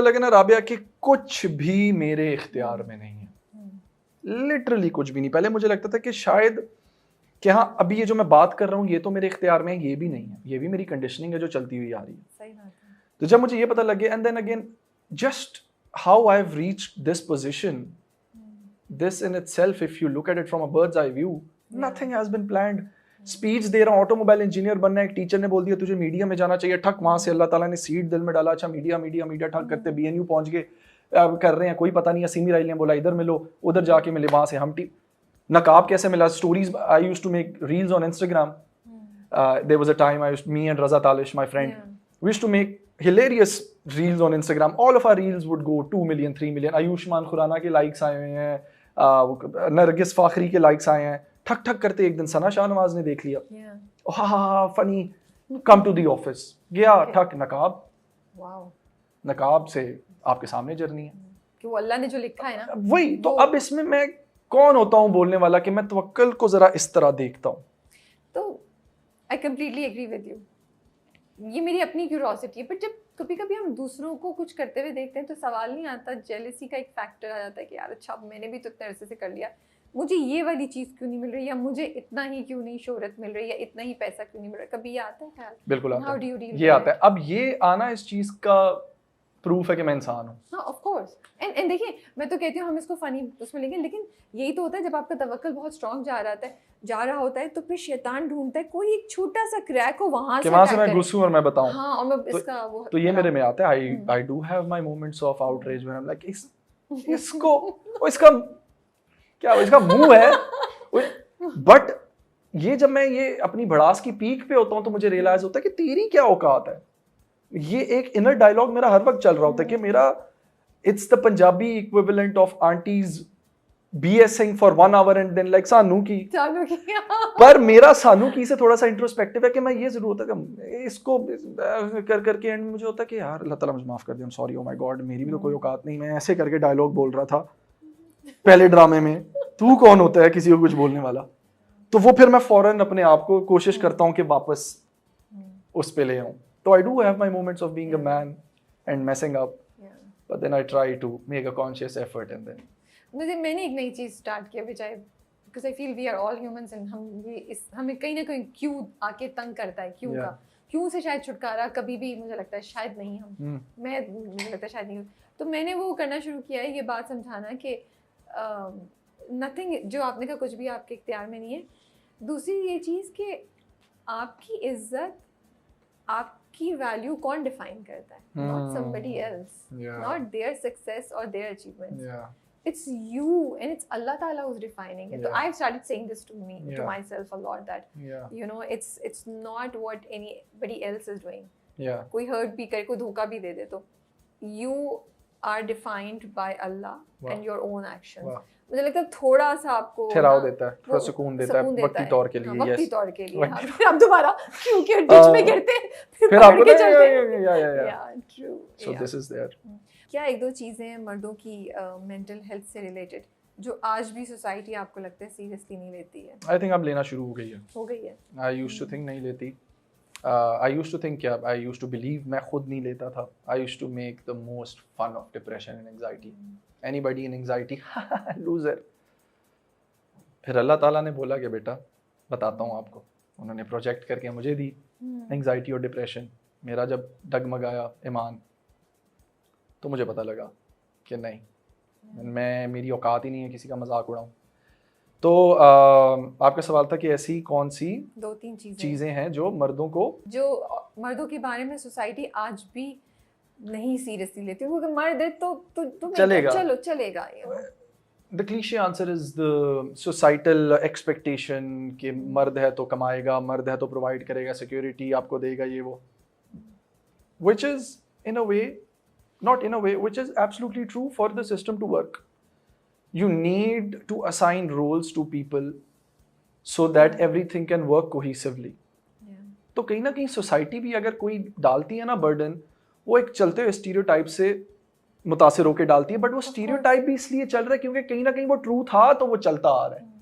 लगे ना राबिया कि कुछ भी मेरे इख्तियार में नहीं है, लिटरली कुछ भी नहीं। पहले मुझे लगता था कि शायद कि हाँ अभी ये जो मैं बात कर रहा हूँ ये तो मेरे इख्तियार में है, ये भी नहीं है, ये भी मेरी कंडीशनिंग है जो चलती हुई आ रही है। सही बात है। तो जब मुझे ये पता लग गया and then again just how I have reached this position, this in itself if you look at it from a bird's eye view, nothing has been planned. Speech दे रहा हूँ, ऑटोमोबाइल इंजीनियर बनना है, एक टीचर ने बोल दिया तुझे मीडिया में जाना चाहिए, ठक वहां से अल्लाह ताला ने सीट दिल में डाला, अच्छा मीडिया मीडिया मीडिया ठक करते बीएनयू पहुंच गए, कर रहे हैं, कोई पता नहीं है। सीमी राइल ने बोला इधर मिलो, उधर जाके मिले, वहां से हम नकाब कैसे मिला, stories I used to make reels on Instagram, there was a time I used, me and Raza Talish my friend, we used to make hilarious reels on Instagram. All of our reels would go 2 million 3 million. Ayushman Khurana के likes आए हुए हैं, नरगिस फाखरी के likes आए हैं, ठक ठक करते एक दिन सना शाहनवाज ने देख लिया, हाँ funny, come to the office गया, ठक नकाब, नकाब से आपके सामने जर्नी है कि वो अल्लाह ने जो लिखा है ना वही। तो अब इसमें मैं कौन होता हूँ बोलने वाला कि मैं तवक्कल को जरा इस तरह देखता हूँ। तो I completely agree with you, ये मेरी अपनी क्यूरोसिटी है। पर जब कभी कभी हम दूसरों को कुछ करते हुए देखते हैं तो सवाल नहीं आता, जेलसी का एक फैक्टर आ जाता है कि यार अच्छा मैंने भी तो इतने अरसे से कर लिया, मुझे ये वाली चीज़ क्यों नहीं मिल रही, या मुझे इतना ही क्यों नहीं शोहरत मिल रही, या इतना ही पैसा क्यों नहीं मिल रहा। कभी ये आता है ख्याल? बिल्कुल आता है, ये आता है। अब ये आना इस चीज़ का प्रूफ है कि मैं इंसान हूँ। हाँ ऑफ कोर्स। एंड देखिए मैं तो कहती हूँ हम इसको फनी उसमें लेंगे, लेकिन यही तो होता है जब आपका तवक्कल बहुत स्ट्रॉन्ग जा रहा होता है तो फिर शैतान ढूंढता है कोई एक छोटा सा क्रैक हो वहां से मैं घुसूं और मैं बताऊं। हाँ, और मैं इसका वो तो ये मेरे में आता है, आई do have my moments of outrage when I am like इसका क्या इसका मुंह है, बट ये जब मैं ये अपनी भड़ास की पीक पे होता हूँ तो मुझे रियलाइज होता है कि तेरी क्या औकात है। ये एक इनर डायलॉग मेरा हर वक्त चल रहा होता है कि मेरा it's the Punjabi equivalent of aunties BSing for 1 hour and then like सानू की पर मेरा सानू की से थोड़ा सा इंट्रोस्पेक्टिव है कि मैं ये जरूर होता है इसको कर करके एंड मुझे होता है कि यार अल्लाह ताला मुझे माफ कर दे, I am sorry, oh my God मेरी भी तो कोई औकात नहीं, मैं ऐसे करके डायलॉग बोल रहा था पहले ड्रामे में, तू कौन होता है किसी को कुछ बोलने वाला। तो वो फिर मैं फौरन अपने आप को कोशिश करता हूँ कि वापस उस पे ले आऊँ। तो I do have my moments of being a man and messing up, but then I try to make a conscious effort and then मैंने एक नई चीज़ स्टार्ट किया which I because I feel we are all humans and हमें कहीं ना कहीं क्यों आके तंग करता है, क्यों का क्यों से शायद छुटकारा कभी भी मुझे लगता है शायद नहीं हम मुझे लगता है शायद नहीं। तो मैंने वो करना शुरू किया है, ये बात समझाना कि नथिंग जो आपने कहा कुछ भी आपके इख्तियार में नहीं है। दूसरी ये चीज़ कि आपकी इज्जत आपकी वैल्यू कौन डिफाइन करता है, not somebody else, not their success और their achievements, it's you and it's Allah Ta'ala who's defining it. So I've started saying this to me, to myself a lot, that you know it's not what anybody else is doing. कोई hurt भी करे, कोई धोखा भी दे दे, तो you are defined by Allah and your own actions. मुझे लगता है थोड़ा सा आपको ठहराव देता है, थोड़ा सुकून देता है वक्ती तौर के लिए। वक्ती तौर के लिए फिर आप दोबारा क्योंकि डिच में गिरते फिर आपको true. So this is there. क्या एक दो चीज़ें हैं मर्दों की मेंटल हेल्थ से रिलेटेड जो आज भी सोसाइटी आपको लगता है सीरियसली नहीं लेती है? आई थिंक अब लेना शुरू हो गई है। आई यूज्ड टू थिंक नहीं लेती, आई यूज्ड टू थिंक क्या, आई यूज्ड टू बिलीव, मैं खुद नहीं लेता था। I used to make the most fun of depression and anxiety, anybody in anxiety loser. फिर अल्लाह ताला ने बोला कि बेटा बताता हूँ आपको, उन्होंने प्रोजेक्ट करके मुझे दी एंजाइटी और डिप्रेशन। मेरा जब डगमगाया ईमान तो मुझे पता लगा कि नहीं, मैं मेरी औकात ही नहीं है किसी का मजाक उड़ाऊं। तो आपका सवाल था कि ऐसी कौन सी 2-3 चीज़ें हैं जो मर्दों के बारे में सोसाइटी आज भी नहीं सीरियसली लेती, क्योंकि मर्द है तो चलेगा। The cliche answer is the societal expectation कि मर्द है तो कमाएगा, मर्द है तो प्रोवाइड करेगा, सिक्योरिटी आपको देगा, ये वो, which is in a way not in a way, which is absolutely true for the system to work. You need to assign roles to people so that everything can work cohesively. तो कहीं ना कहीं society भी अगर कोई डालती है ना बर्डन, वो एक चलते हुए स्टीरियोटाइप से मुतासिर होकर डालती है, बट वो स्टीरियोटाइप भी इसलिए चल रहा है क्योंकि कहीं ना कहीं वो ट्रू था तो वो चलता आ रहा है।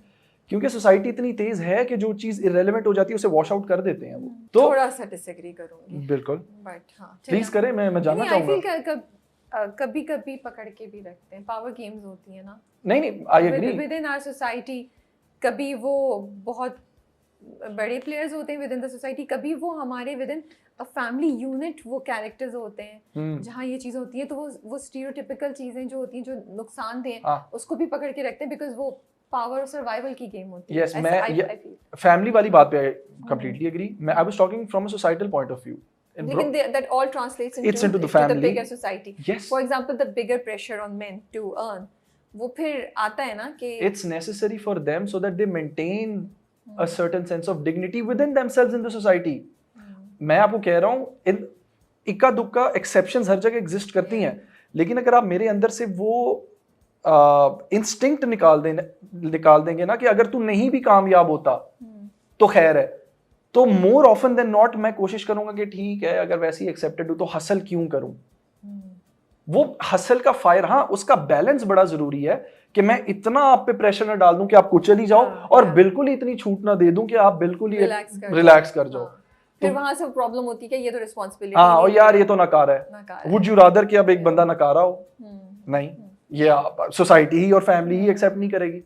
क्योंकि सोसाइटी इतनी तेज है कि जो चीज इररेलेवेंट हो जाती है उसे वॉश आउट कर देते हैं वो। तो थोड़ा सा डिसएग्री करूंगी, बिल्कुल, बट हां प्लीज करें, मैं जानना चाहूंगा। कभी कभी पकड़ के भी रखते हैं, पावर गेम्स होती है ना। नहीं I agree with in our society, कभी वो बहुत बड़े प्लेयर्स होते हैं विद इन द सोसाइटी, कभी वो हमारे with in a family unit वो कैरेक्टर्स होते हैं जहाँ ये चीज़ होती है, तो वो स्टीरियोटिपिकल चीज़ें जो होती हैं जो नुकसानदेह, उसको भी पकड़ के रखते हैं बिकॉज वो पावर और सर्वाइवल की गेम होती है। यस मैं फैमिली वाली बात पे कंप्लीटली एग्री। मैं I was talking from a societal point of view. लेकिन that all translates it's into the the family, bigger society. yes, For example, the bigger pressure on men to earn, वो फिर आता है ना कि it's necessary for them so that they maintain a certain sense of dignity within themselves in the society. मैं आपको कह रहा हूँ इन इक्का दुक्का एक्सेप्शंस हर जगह एग्जिस्ट करती हैं, लेकिन अगर आप मेरे अंदर से वो इंस्टिंक्ट निकाल देंगे ना कि अगर तू नहीं भी कामयाब होता तो खैर है, तो मोर ऑफन देन नॉट मैं कोशिश करूंगा कि ठीक है अगर वैसे ही एक्सेप्टेड हूं तो हसल क्यों करूं। वो हसल का फायर, हाँ उसका बैलेंस बड़ा जरूरी है कि मैं इतना आप पे प्रेशर ना डाल दूं कि आप कुछ चली जाओ और बिल्कुल ही इतनी छूट ना दे दूं कि आप बिल्कुल ही रिलैक्स कर जाओ। फिर वहां से प्रॉब्लम होती है कि ये तो रिस्पांसिबिलिटी हाँ और यार ये तो नकारा है, वुड यू रादर कि अब एक बंदा नकारा हो, नहीं ये सोसाइटी ही और फैमिली ही एक्सेप्ट नहीं करेगी।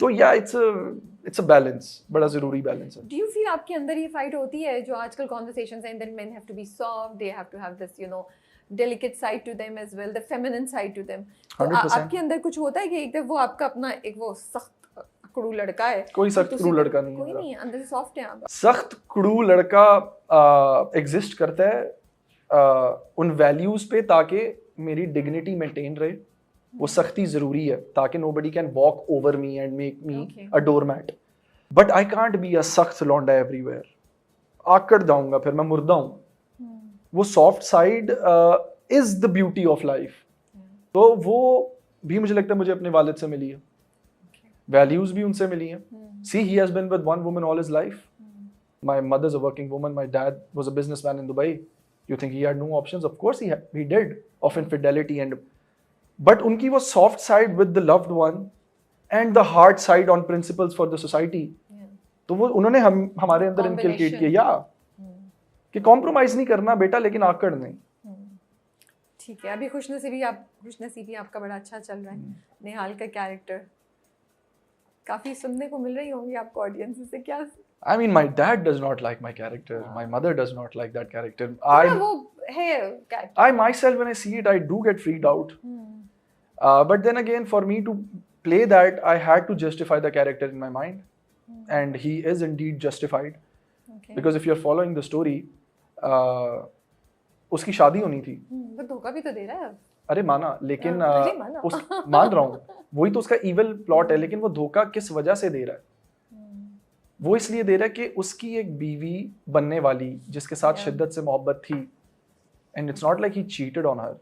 तो या इट्स अ बैलेंस, बड़ा जरूरी बैलेंस है। डू यू फील आपके अंदर ये फाइट होती है जो आजकल कन्वर्सेशंस हैं, then men have to be soft, they have to have this you know delicate side to them as well, the feminine side to them, आपके अंदर कुछ होता है कि एकदम वो आपका अपना एक वो सख्त कुड़ू लड़का है? कोई सख्त कुड़ू लड़का नहीं है, कोई नहीं है, अंदर से सॉफ्ट है आप। सख्त कुड़ू लड़का एग्जिस्ट करता है उन वैल्यूज पे ताकि मेरी डिग्निटी मेंटेन रहे, वो सख्ती जरूरी है ताकि nobody can walk over me and make me a doormat, but I can't be a सख्त लौंडा everywhere, आकड़ जाऊंगा फिर मैं मुर्दा हूँ। वो soft side is the beauty of life, तो वो भी मुझे लगता है मुझे अपने वालिद से मिली है, वैल्यूज भी उनसे मिली हैं। See, he has been with one woman all his life. My mother's a working woman, my dad was a businessman in Dubai. You think he had no options? Of course he did, of infidelity and but उनकी वो soft side with the loved one and the hard side on principles for the society, तो वो उन्होंने हमारे अंदर inculcate किया कि compromise नहीं करना बेटा लेकिन आकड़ नहीं। ठीक है, अभी खुशनसीबी आपका बड़ा अच्छा चल रहा है। निहाल का कैरेक्टर काफी सुनने को मिल रही होंगी आपको ऑडियंस से, क्या? I mean, my dad does not like my character. My mother does not like that character. वो है character. I myself, when I see it, I do get freaked out. But then again, for me to play that, I had to justify the character in my mind, and he is indeed justified. Okay. Because if you're following the story, उसकी शादी होनी थी। वो धोखा भी तो दे रहा है। अरे माना, लेकिन मान रहा हूँ, वही तो उसका evil plot है, लेकिन वो धोखा किस वजह से दे रहा है? वो इसलिए दे रहा है कि उसकी एक बीवी बनने वाली जिसके साथ शिद्दत से मोहब्बत थी, and it's not like he cheated on her,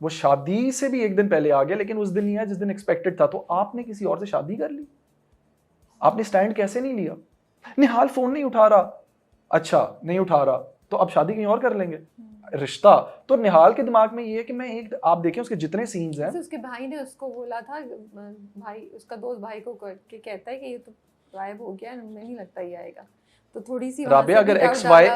वो शादी से भी एक दिन पहले आ गया, लेकिन उस दिन नहीं आया जिस दिन एक्सपेक्टेड था। तो आपने किसी और से शादी कर ली, आपने स्टैंड कैसे नहीं लिया? निहाल फोन नहीं उठा रहा, अच्छा नहीं उठा रहा तो अब शादी कहीं और कर लेंगे, रिश्ता। तो निहाल के दिमाग में ये है कि मैं एक, आप देखें उसके जितने सीन्स हैं, उसके भाई ने उसको बोला था, भाई उसका दोस्त भाई को कहता है कि ये तो गायब हो गया, मुझे नहीं लगता ये आएगा। तो थोड़ी सी राबिया, अगर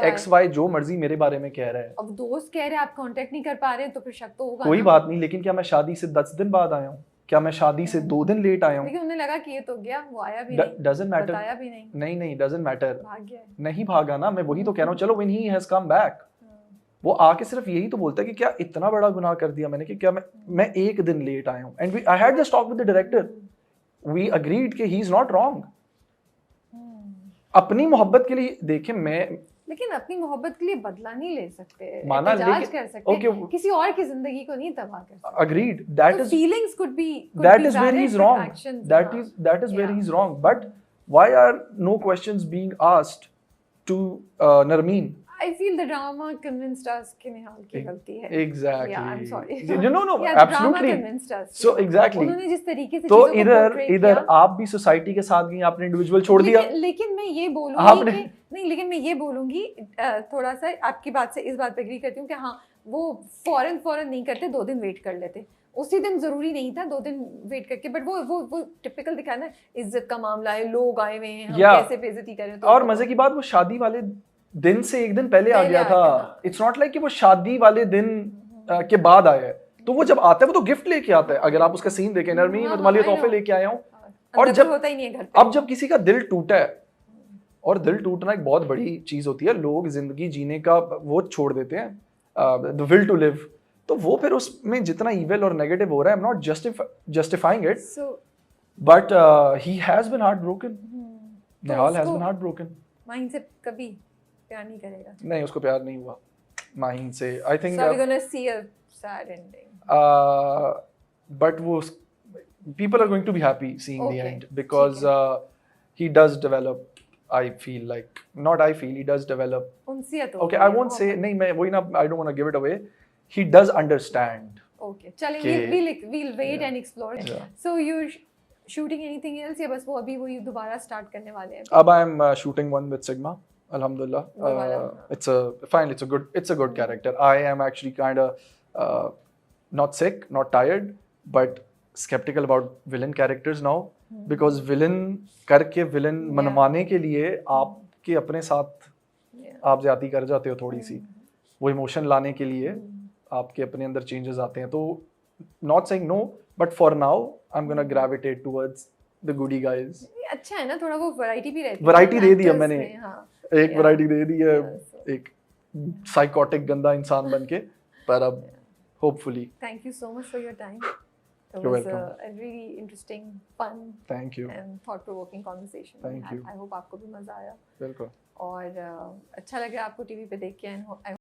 XY जो मर्जी मेरे बारे में कह रहा है, अब दोस्त कह रहे हैं आप कांटेक्ट नहीं कर पा रहे हैं तो फिर शक तो होगा। कोई बात नहीं, लेकिन क्या मैं शादी से 10 दिन बाद आया हूँ? क्या मैं शादी से 2 दिन लेट आया हूँ? लेकिन उन्हें लगा कि ये तो गया, वो आया भी नहीं, डजंट मैटर, बताया भी नहीं डजंट मैटर, भाग गया, नहीं भागा ना। मैं वही तो कह रहा हूँ, चलो when he has come back, वो आके सिर्फ यही तो बोलता है कि क्या इतना बड़ा गुनाह कर दिया मैंने कि क्या मैं एक दिन लेट आया हूँ। And I had this talk with the director, we agreed कि ही इज नॉट रॉन्ग। अपनी मोहब्बत के लिए देखें, मैं लेकिन अपनी मोहब्बत के लिए बदला नहीं ले सकते, माना, लेकिन कर सकते okay, किसी और की जिंदगी को नहीं तबाह कर सकते। Agreed, that is feelings could be, that is where he is wrong, that is where he is wrong. But why are no questions being asked to Narmeen? I feel the drama convinced us कि निहाल की गलती है। Exactly. Yeah, I'm sorry. No, yeah, absolutely. Convinced us. So exactly. उन्होंने जिस तरीके से तो इधर आप भी सोसाइटी के साथ गई, आपने इंडिविजुअल छोड़ दिया। लेकिन मैं ये बोलूंगी कि नहीं, लेकिन मैं ये बोलूंगी थोड़ा सा आपकी बात से इस बात पे एग्री करती हूँ कि हाँ, वो फौरन नहीं करते, 2 दिन वेट कर लेते। उसी दिन जरूरी नहीं था 2 दिन वेट करके, बट वो टिपिकल दिखा ना, इज्जत का मामला है, लोग आए हुए हैं, हम कैसे बेइज्जती करें। और मजे की बात, वो शादी वाले दिन से एक दिन पहले आ गया था। इट्स नॉट लाइक कि वो शादी वाले दिन के बाद आया है, तो वो जब आता है वो तो गिफ्ट लेके आता है। अगर आप उसका सीन देखें, नरमी मैं तुम्हारे लिए हाँ, I तोहफे know. लेके आया हूँ, अंदर और तो जब होता ही नहीं है घर पे। अब जब किसी का दिल टूटा है, और दिल टूटना एक बहुत बड़ी चीज होती है, लोग जिंदगी जीने का वो छोड़ देते हैं, द विल टू लिव, तो वो फिर उसमें जितना इविल और नेगेटिव हो रहा है, I am not justifying it, So, but he has been heart broken, तो निहाल हैज उसको बीन हार्ट ब्रोकन। माहिन से कभी प्यार नहीं करेगा। नहीं, उसको प्यार नहीं हुआ माहिन से, I think, So are we gonna see a sad ending? but वो people are going to be happy seeing the Okay, end, because he does develop, I feel like, not I feel, he does develop. उनसियत हो Okay, गई I है, won't say, मोहब्बत। नहीं मैं वही ना, I don't want to give it away, he does understand. Okay, चलें, के- we'll wait Yeah. and explore. Yeah. So you're shooting anything else या बस वो अभी वही दोबारा start करने वाले हैं? अब I am shooting one with Sigma, alhamdulillah. वो वाला, It's a good character. I am actually kind of not sick, not tired, but skeptical about villain characters now, because villain करके villain Yeah. मनवाने के लिए आपके अपने साथ Yeah. आप ज्यादा कर जाते हो थोड़ी सी, वो इमोशन लाने के लिए आपके अपने अंदर चेंजेस आते हैं, तो not saying no, but for now I'm gonna gravitate towards the goody guys. ये अच्छा है ना, थोड़ा वो वैरायटी भी रहती है। Variety दे दी है actors मैंने। में, हाँ। एक Yeah. वैरायटी दे दी है, Yeah, so- एक साइकोटिक गंदा इंसान बन के, पर अब hopefully. Thank you so much for your time. It You're was welcome. a really interesting, fun thank you. and thought-provoking conversation. Thank you. I hope आपको भी मजा आया, बिल्कुल। और अच्छा लग रहा है आपको टीवी पे देख के, and I